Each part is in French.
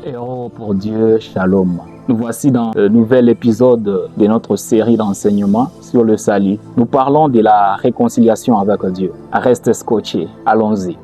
Et oh pour Dieu, shalom. Nous voici dans le nouvel épisode de notre série d'enseignements sur le salut. Nous parlons de la réconciliation avec Dieu. Reste scotché, allons-y.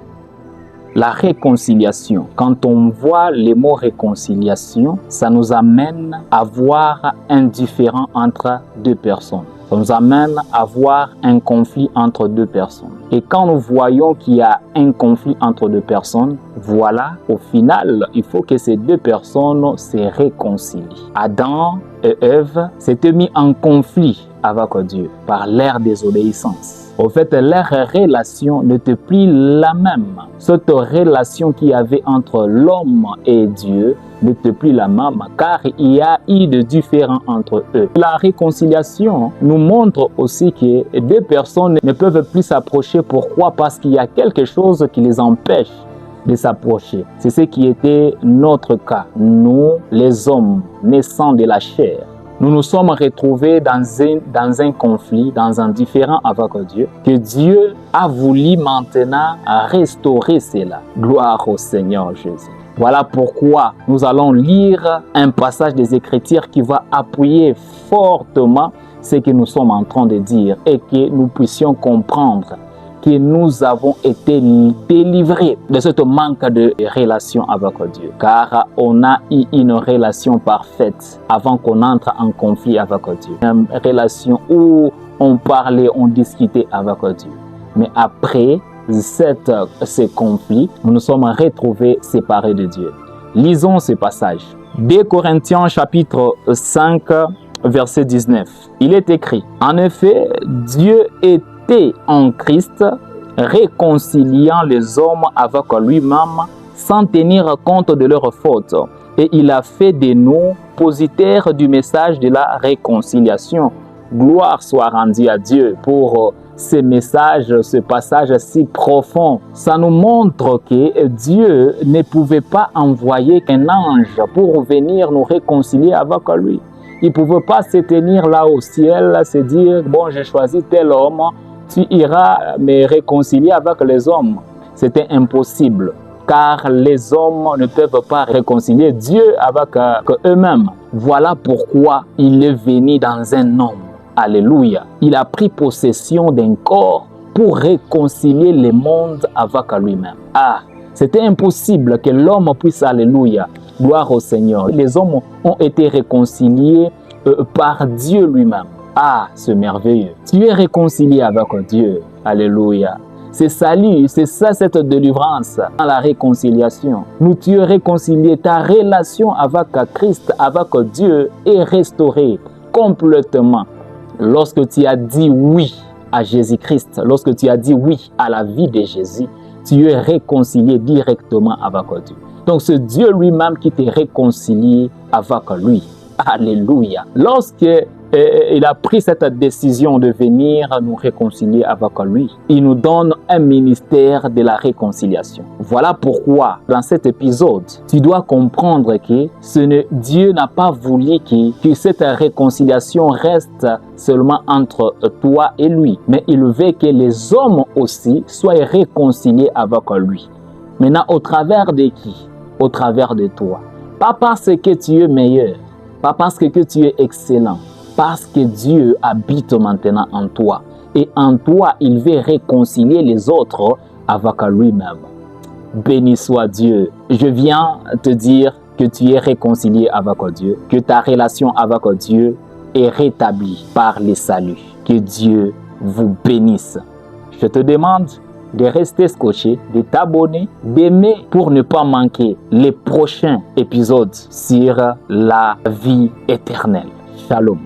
La réconciliation, quand on voit les mots réconciliation, ça nous amène à voir un différend entre deux personnes. Ça nous amène à voir un conflit entre deux personnes. Et quand nous voyons qu'il y a un conflit entre deux personnes, voilà, au final, il faut que ces deux personnes se réconcilient. Adam et Ève s'étaient mis en conflit avec Dieu par leur désobéissance. Au fait, leur relation n'était plus la même. Cette relation qu'il y avait entre l'homme et Dieu n'était plus la même, car il y a eu de différends entre eux. La réconciliation nous montre aussi que deux personnes ne peuvent plus s'approcher. Pourquoi? Parce qu'il y a quelque chose qui les empêche de s'approcher. C'est ce qui était notre cas. Nous, les hommes naissants de la chair, nous nous sommes retrouvés dans un conflit, dans un différend avec Dieu, que Dieu a voulu maintenant restaurer cela. Gloire au Seigneur Jésus. Voilà pourquoi nous allons lire un passage des Écritures qui va appuyer fortement ce que nous sommes en train de dire et que nous puissions comprendre que nous avons été délivrés de ce manque de relation avec Dieu. Car on a eu une relation parfaite avant qu'on entre en conflit avec Dieu. Une relation où on parlait, on discutait avec Dieu. Mais après ce conflit, nous nous sommes retrouvés séparés de Dieu. Lisons ce passage. 2 Corinthiens chapitre 5, verset 19. Il est écrit, « En effet, Dieu est en Christ, réconciliant les hommes avec lui-même sans tenir compte de leurs fautes. Et il a fait de nous positaires du message de la réconciliation. » Gloire soit rendue à Dieu pour ce message, ce passage si profond. Ça nous montre que Dieu ne pouvait pas envoyer qu'un ange pour venir nous réconcilier avec lui. Il ne pouvait pas se tenir là au ciel, se dire, bon, j'ai choisi tel homme, tu iras me réconcilier avec les hommes. C'était impossible, car les hommes ne peuvent pas réconcilier Dieu avec eux-mêmes. Voilà pourquoi il est venu dans un homme. Alléluia. Il a pris possession d'un corps pour réconcilier le monde avec lui-même. C'était impossible que l'homme puisse, alléluia, gloire au Seigneur. Les hommes ont été réconciliés par Dieu lui-même. C'est merveilleux. Tu es réconcilié avec Dieu. Alléluia. C'est salut, c'est ça cette délivrance dans la réconciliation. Tu es réconcilié. Ta relation avec Christ, avec Dieu est restaurée complètement. Lorsque tu as dit oui à Jésus-Christ, lorsque tu as dit oui à la vie de Jésus, tu es réconcilié directement avec Dieu. Donc c'est Dieu lui-même qui t'est réconcilié avec lui. Alléluia. Lorsque il a pris cette décision de venir nous réconcilier avec lui, il nous donne un ministère de la réconciliation. Voilà pourquoi, dans cet épisode, tu dois comprendre que Dieu n'a pas voulu que cette réconciliation reste seulement entre toi et lui, mais il veut que les hommes aussi soient réconciliés avec lui. Maintenant, au travers de qui? Au travers de toi. Pas parce que tu es meilleur, pas parce que tu es excellent, parce que Dieu habite maintenant en toi. Et en toi, il veut réconcilier les autres avec lui-même. Béni soit Dieu. Je viens te dire que tu es réconcilié avec Dieu, que ta relation avec Dieu est rétablie par le salut. Que Dieu vous bénisse. Je te demande de rester scotché, de t'abonner, d'aimer pour ne pas manquer les prochains épisodes sur la vie éternelle. Shalom.